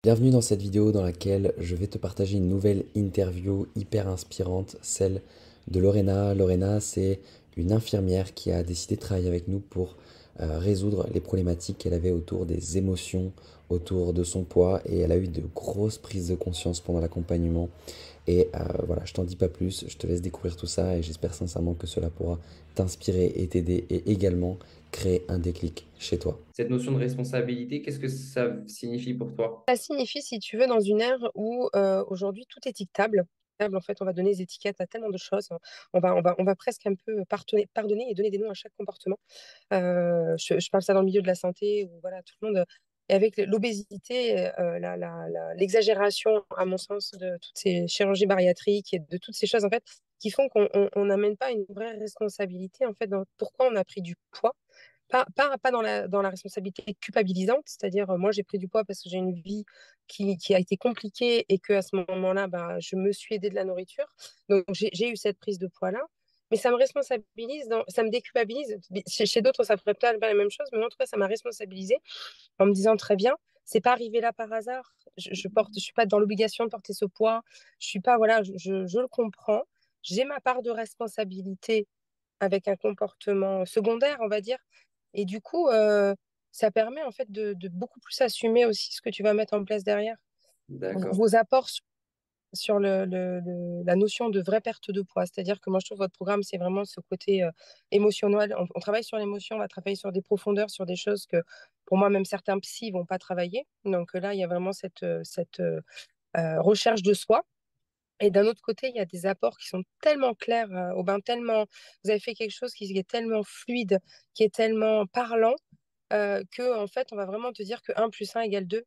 Bienvenue dans cette vidéo dans laquelle je vais te partager une nouvelle interview hyper inspirante, celle de Lorena. Lorena, c'est une infirmière qui a décidé de travailler avec nous pour résoudre les problématiques qu'elle avait autour des émotions, autour de son poids, et elle a eu de grosses prises de conscience pendant l'accompagnement. Et voilà, je t'en dis pas plus, je te laisse découvrir tout ça et j'espère sincèrement que cela pourra t'inspirer et t'aider et également créer un déclic chez toi. Cette notion de responsabilité, qu'est-ce que ça signifie pour toi? Ça signifie, si tu veux, dans une ère où aujourd'hui tout est étiquetable. En fait, on va donner des étiquettes à tellement de choses. On va presque un peu pardonner et donner des noms à chaque comportement. Je parle ça dans le milieu de la santé où voilà, tout le monde. Et avec l'obésité, l'exagération, à mon sens, de toutes ces chirurgies bariatriques et de toutes ces choses en fait qui font qu'on n'amène pas une vraie responsabilité en fait dans pourquoi on a pris du poids. Pas dans la responsabilité culpabilisante, c'est-à-dire moi j'ai pris du poids parce que j'ai une vie qui a été compliquée et que à ce moment-là, bah, je me suis aidée de la nourriture. Donc j'ai eu cette prise de poids-là, mais ça me responsabilise, ça me déculpabilise. Chez d'autres, ça ferait peut-être pas la même chose, mais en tout cas, ça m'a responsabilisée en me disant très bien, c'est pas arrivé là par hasard. Je suis pas dans l'obligation de porter ce poids. Je suis pas, voilà, je le comprends. J'ai ma part de responsabilité avec un comportement secondaire, on va dire. Et du coup, ça permet en fait de beaucoup plus assumer aussi ce que tu vas mettre en place derrière. D'accord. Vos apports sur la notion de vraie perte de poids. C'est-à-dire que moi, je trouve que votre programme, c'est vraiment ce côté émotionnel. On travaille sur l'émotion, on va travailler sur des profondeurs, sur des choses que, pour moi, même certains psys vont pas travailler. Donc là, il y a vraiment cette recherche de soi. Et d'un autre côté, il y a des apports qui sont tellement clairs, Aubin, tellement, vous avez fait quelque chose qui est tellement fluide, qui est tellement parlant, que en fait, on va vraiment te dire que 1 + 1 = 2.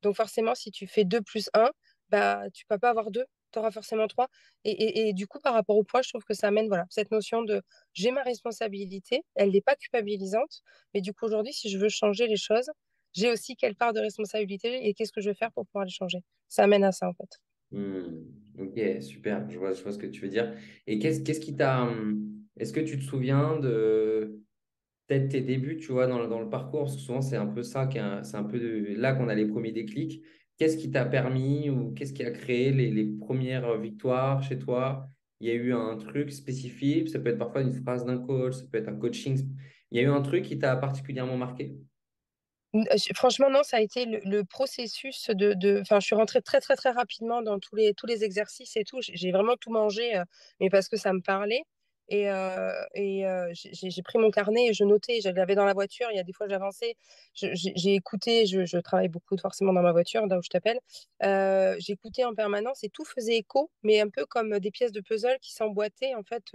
Donc forcément, si tu fais 2 plus 1, bah, tu peux pas avoir 2, tu auras forcément 3. Et du coup, par rapport au poids, je trouve que ça amène voilà, cette notion de j'ai ma responsabilité, elle n'est pas culpabilisante, mais du coup, aujourd'hui, si je veux changer les choses, j'ai aussi quelle part de responsabilité et qu'est-ce que je vais faire pour pouvoir les changer. Ça amène à ça, en fait. Hmm. Ok, super. Je vois ce que tu veux dire. Et qu'est-ce qui est-ce que tu te souviens de peut-être tes débuts, tu vois, dans le parcours? Parce que souvent, c'est un peu ça, c'est un peu là qu'on a les premiers déclics. Qu'est-ce qui t'a permis ou qu'est-ce qui a créé les premières victoires chez toi? Il y a eu un truc spécifique, ça peut être parfois une phrase d'un coach, ça peut être un coaching. Il y a eu un truc qui t'a particulièrement marqué? Franchement, non, ça a été le processus enfin, je suis rentrée très, très, très rapidement dans tous les exercices et tout. J'ai vraiment tout mangé, mais parce que ça me parlait. Et j'ai pris mon carnet et je notais. Je l'avais dans la voiture. Il y a des fois, j'avançais. J'ai écouté. Je travaille beaucoup forcément dans ma voiture, là où je t'appelle. J'écoutais en permanence et tout faisait écho, mais un peu comme des pièces de puzzle qui s'emboîtaient, en fait,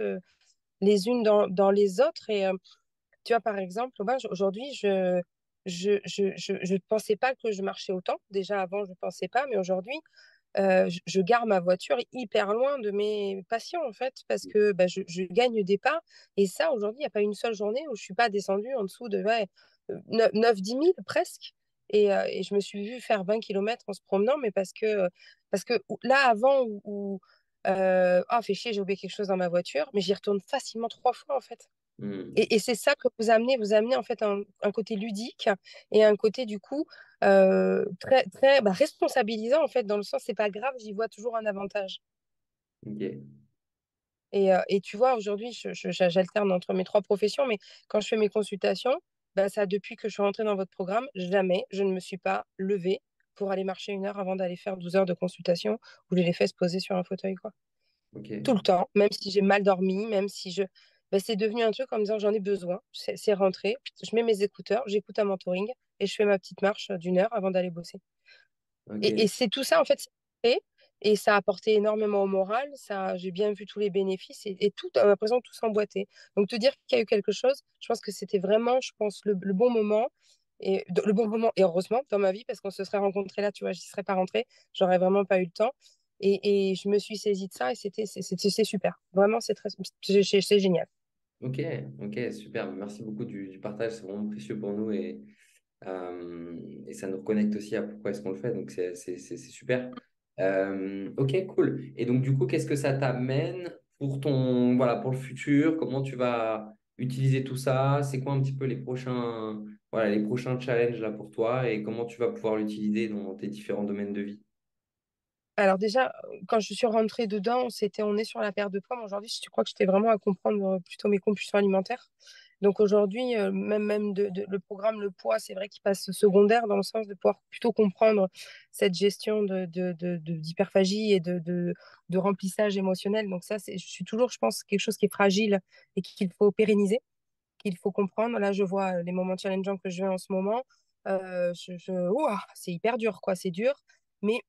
les unes dans les autres. Et tu vois, par exemple, moi, aujourd'hui, je ne pensais pas que je marchais autant. Déjà avant, je ne pensais pas, mais aujourd'hui, je gare ma voiture hyper loin de mes patients, en fait, parce que bah, je gagne des pas. Et ça, aujourd'hui, il n'y a pas une seule journée où je ne suis pas descendue en dessous de ouais, 9-10 000 presque. Et je me suis vue faire 20 kilomètres en se promenant, mais parce que là, avant, ah, fait chier, j'ai oublié quelque chose dans ma voiture, mais j'y retourne facilement 3 fois, en fait. Hmm. Et c'est ça que vous amenez en fait un côté ludique et un côté du coup très, très bah, responsabilisant en fait, dans le sens c'est pas grave, j'y vois toujours un avantage. Ok. Et tu vois, aujourd'hui, j'alterne entre mes 3 professions, mais quand je fais mes consultations, bah, ça, depuis que je suis rentrée dans votre programme, jamais je ne me suis pas levée pour aller marcher 1 heure avant d'aller faire 12 heures de consultation où j'ai les fesses posées sur un fauteuil, quoi. Tout Ok. le temps, même si j'ai mal dormi, même si je... Ben, c'est devenu un truc en me disant j'en ai besoin, c'est rentré, je mets mes écouteurs, j'écoute un mentoring et je fais ma petite marche d'1 heure avant d'aller bosser. Et Ok. c'est tout ça, en fait, c'est fait, et ça a apporté énormément au moral, ça, j'ai bien vu tous les bénéfices et tout, on a l'impression que tout s'emboîtait. Donc te dire qu'il y a eu quelque chose, je pense que c'était vraiment, je pense, le bon moment. Le bon moment, et heureusement, dans ma vie, parce qu'on se serait rencontrés là, tu vois, j'y serais pas rentrée, j'aurais vraiment pas eu le temps. Et je me suis saisie de ça et c'est super. Vraiment, c'est génial. Ok. Ok. Super. Merci beaucoup du partage. C'est vraiment précieux pour nous et ça nous reconnecte aussi à pourquoi est-ce qu'on le fait. Donc, c'est super. Ok, cool. Et donc, du coup, qu'est-ce que ça t'amène pour voilà, pour le futur? Comment tu vas utiliser tout ça? C'est quoi un petit peu voilà, les prochains challenges là pour toi et comment tu vas pouvoir l'utiliser dans tes différents domaines de vie? Alors déjà, quand je suis rentrée dedans, on est sur la perte de poids. Mais aujourd'hui, je crois que j'étais vraiment à comprendre plutôt mes compulsions alimentaires. Donc aujourd'hui, même le programme Le Poids, c'est vrai qu'il passe secondaire dans le sens de pouvoir plutôt comprendre cette gestion d'hyperphagie et de remplissage émotionnel. Donc ça, je suis toujours, je pense, quelque chose qui est fragile et qu'il faut pérenniser, qu'il faut comprendre. Là, je vois les moments challengeants que je vis en ce moment. Ouah, c'est hyper dur, quoi. C'est dur. Mais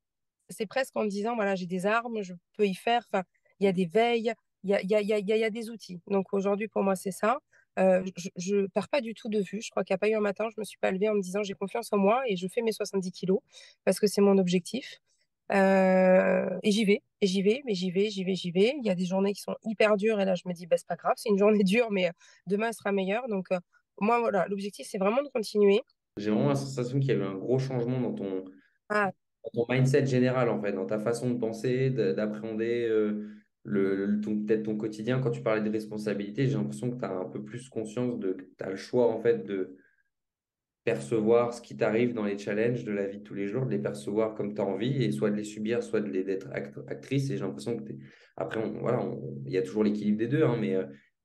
c'est presque en disant, voilà, j'ai des armes, je peux y faire. Enfin, il y a des veilles, il y a des outils. Donc aujourd'hui, pour moi, c'est ça. Je pars pas du tout de vue. Je crois qu'il n'y a pas eu un matin, je me suis pas levée en me disant, j'ai confiance en moi et je fais mes 70 kilos parce que c'est mon objectif. Et j'y vais, et j'y vais, mais j'y vais. Il y a des journées qui sont hyper dures et là, je me dis, bah, c'est pas grave, c'est une journée dure, mais demain, elle sera meilleure. Donc, moi, voilà, l'objectif, c'est vraiment de continuer. J'ai vraiment la sensation qu'il y a eu un gros changement Ah, dans ton mindset général, en fait, dans ta façon de penser, d'appréhender peut-être ton quotidien. Quand tu parlais de responsabilité, j'ai l'impression que tu as un peu plus conscience que tu as le choix, en fait, de percevoir ce qui t'arrive dans les challenges de la vie de tous les jours, de les percevoir comme tu as envie, et soit de les subir, soit d'être actrice. Et j'ai l'impression que après, voilà, il y a toujours l'équilibre des deux, hein,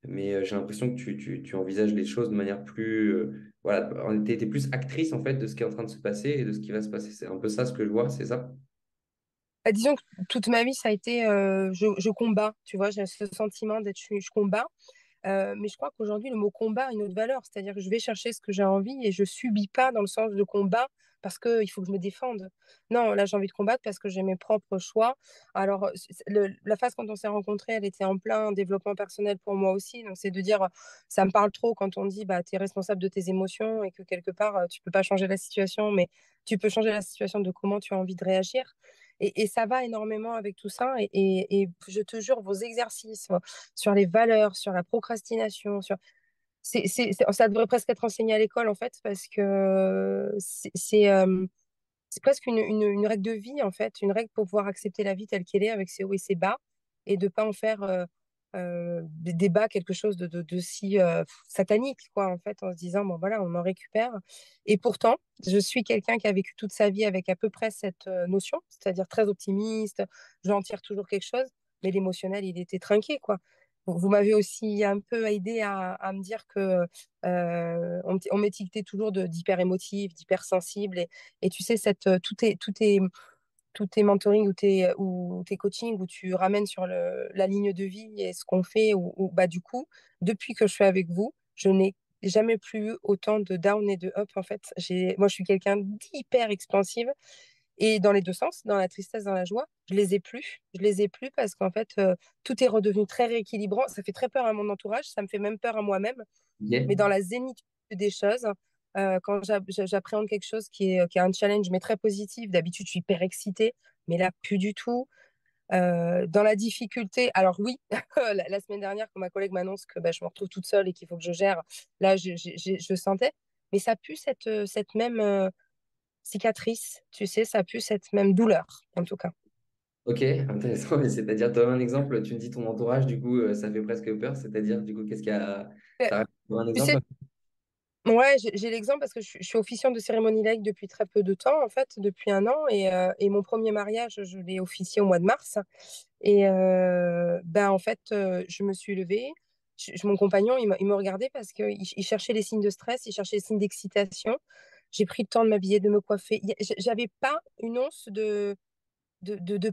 mais j'ai l'impression que tu envisages les choses de manière plus... voilà, tu es plus actrice, en fait, de ce qui est en train de se passer et de ce qui va se passer. C'est un peu ça ce que je vois, c'est ça? bah, disons que toute ma vie, ça a été, je combats, tu vois, j'ai ce sentiment d'être, je combats. Mais je crois qu'aujourd'hui, le mot combat a une autre valeur, c'est-à-dire que je vais chercher ce que j'ai envie et je subis pas dans le sens de combat parce qu'il faut que je me défende. Non, là, j'ai envie de combattre parce que j'ai mes propres choix. Alors, la phase quand on s'est rencontrés, elle était en plein développement personnel pour moi aussi. Donc, c'est de dire, ça me parle trop quand on dit, bah, tu es responsable de tes émotions et que quelque part, tu peux pas changer la situation, mais tu peux changer la situation de comment tu as envie de réagir. Et ça va énormément avec tout ça. Et je te jure, vos exercices sur les valeurs, sur la procrastination, ça devrait presque être enseigné à l'école en fait, parce que c'est presque une règle de vie en fait, une règle pour pouvoir accepter la vie telle qu'elle est avec ses hauts et ses bas et de pas en faire des débats quelque chose de si satanique quoi en fait, en se disant bon voilà on en récupère. Et pourtant je suis quelqu'un qui a vécu toute sa vie avec à peu près cette notion, c'est-à-dire très optimiste, j'en tire toujours quelque chose, mais l'émotionnel il était trinqué quoi. Vous m'avez aussi un peu aidé à me dire que on m'étiquetait toujours d'hyper émotive, d'hyper sensible et tu sais, tous tes mentoring ou tes coachings où tu ramènes sur la ligne de vie et ce qu'on fait, bah, du coup, depuis que je suis avec vous, je n'ai jamais plus eu autant de down et de up. En fait, moi, je suis quelqu'un d'hyper expansive et dans les deux sens, dans la tristesse, dans la joie, je les ai plus. Je les ai plus parce qu'en fait, tout est redevenu très rééquilibrant. Ça fait très peur à mon entourage, ça me fait même peur à moi-même. Mais dans Ok. la zénitude des choses, quand j'appréhende quelque chose qui est un challenge, mais très positif, d'habitude, je suis hyper excitée, mais là, plus du tout. Dans la difficulté, alors oui, la semaine dernière, quand ma collègue m'annonce que bah, je me retrouve toute seule et qu'il faut que je gère, là, je sentais, mais ça pue cette même cicatrice, tu sais, ça pue cette même douleur, en tout cas. Ok, intéressant. Mais c'est-à-dire, tu as un exemple, tu me dis ton entourage, du coup, ça fait presque peur. C'est-à-dire, du coup, qu'est-ce qu'il y a... Euh, T'as un Tu sais, exemple? ouais, j'ai l'exemple parce que je suis officiante de cérémonie laïque depuis très peu de temps, en fait, depuis un an. Et mon premier mariage, je l'ai officié au mois de mars. Et ben, en fait, je me suis levée. Mon compagnon, il me regardait parce qu'il cherchait les signes de stress, il cherchait les signes d'excitation. J'ai pris le temps de m'habiller, de me coiffer. J'avais pas une once de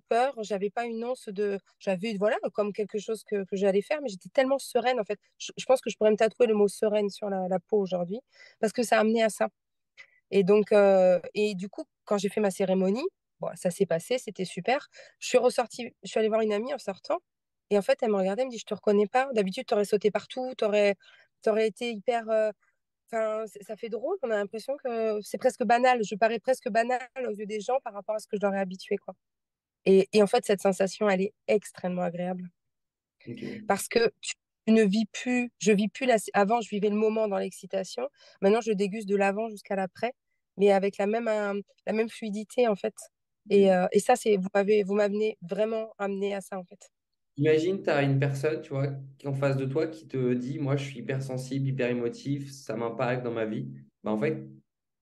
peur, j'avais pas une once de. J'avais, voilà, comme quelque chose que j'allais faire, mais j'étais tellement sereine, en fait. Je pense que je pourrais me tatouer le mot sereine sur la peau aujourd'hui, parce que ça a amené à ça. Et donc, et du coup, quand j'ai fait ma cérémonie, bon, ça s'est passé, c'était super. Je suis ressortie, je suis allée voir une amie en sortant, et en fait, elle me regardait, elle me dit, je te reconnais pas. D'habitude, tu aurais sauté partout, t'aurais été hyper. Enfin, ça fait drôle, on a l'impression que c'est presque banal. Je parais presque banal aux yeux des gens par rapport à ce que je leur ai habitué, quoi. Et en fait, cette sensation, elle est extrêmement agréable Ok. parce que tu ne vis plus, je vis plus avant, je vivais le moment dans l'excitation. Maintenant, je déguste de l'avant jusqu'à l'après, mais avec la même fluidité, en fait. Et ça, vous m'avez vraiment amené à ça, en fait. Imagine, tu as une personne, tu vois, qui est en face de toi qui te dit, moi, je suis hyper sensible, hyper émotif, ça m'impacte dans ma vie. bah, en fait,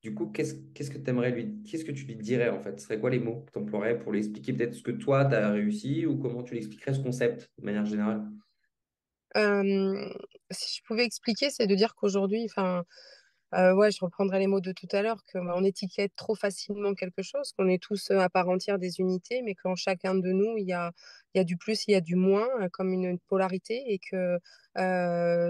du coup, qu'est-ce que tu lui dirais en fait? Ce serait quoi les mots que tu emploierais pour lui expliquer peut-être ce que toi, tu as réussi ou comment tu lui expliquerais ce concept de manière générale? Euh, Si je pouvais expliquer, c'est de dire qu'aujourd'hui, enfin, ouais, je reprendrai les mots de tout à l'heure, que bah, on étiquette trop facilement quelque chose, qu'on est tous à part entière des unités, mais qu'en chacun de nous, il y a du plus, il y a du moins, comme une polarité, et que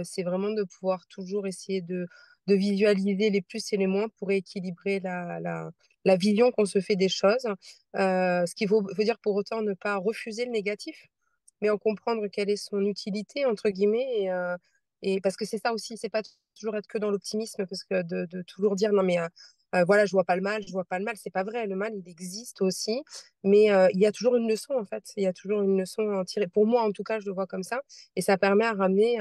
c'est vraiment de pouvoir toujours essayer de visualiser les plus et les moins pour équilibrer la vision qu'on se fait des choses. Ce qui veut dire pour autant ne pas refuser le négatif, mais en comprendre quelle est son utilité, entre guillemets, et parce que c'est ça aussi, c'est pas toujours être que dans l'optimisme, parce que de toujours dire non, mais voilà, je vois pas le mal, je vois pas le mal, c'est pas vrai, le mal, il existe aussi, mais il y a toujours une leçon, en fait, il y a toujours une leçon à en tirer. Pour moi, en tout cas, je le vois comme ça, et ça permet à ramener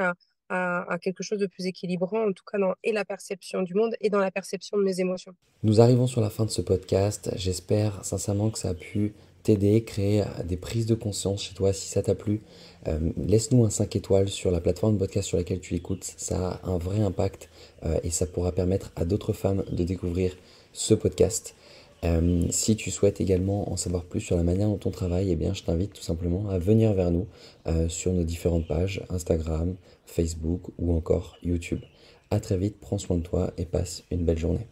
à quelque chose de plus équilibrant, en tout cas dans et la perception du monde et dans la perception de mes émotions. Nous arrivons sur la fin de ce podcast. J'espère sincèrement que ça a pu t'aider, créer des prises de conscience chez toi. Si ça t'a plu, laisse-nous un 5 étoiles sur la plateforme de podcast sur laquelle tu l'écoutes. Ça a un vrai impact et ça pourra permettre à d'autres femmes de découvrir ce podcast. Si tu souhaites également en savoir plus sur la manière dont on travaille, eh bien, je t'invite tout simplement à venir vers nous sur nos différentes pages Instagram, Facebook ou encore YouTube. À très vite, prends soin de toi et passe une belle journée.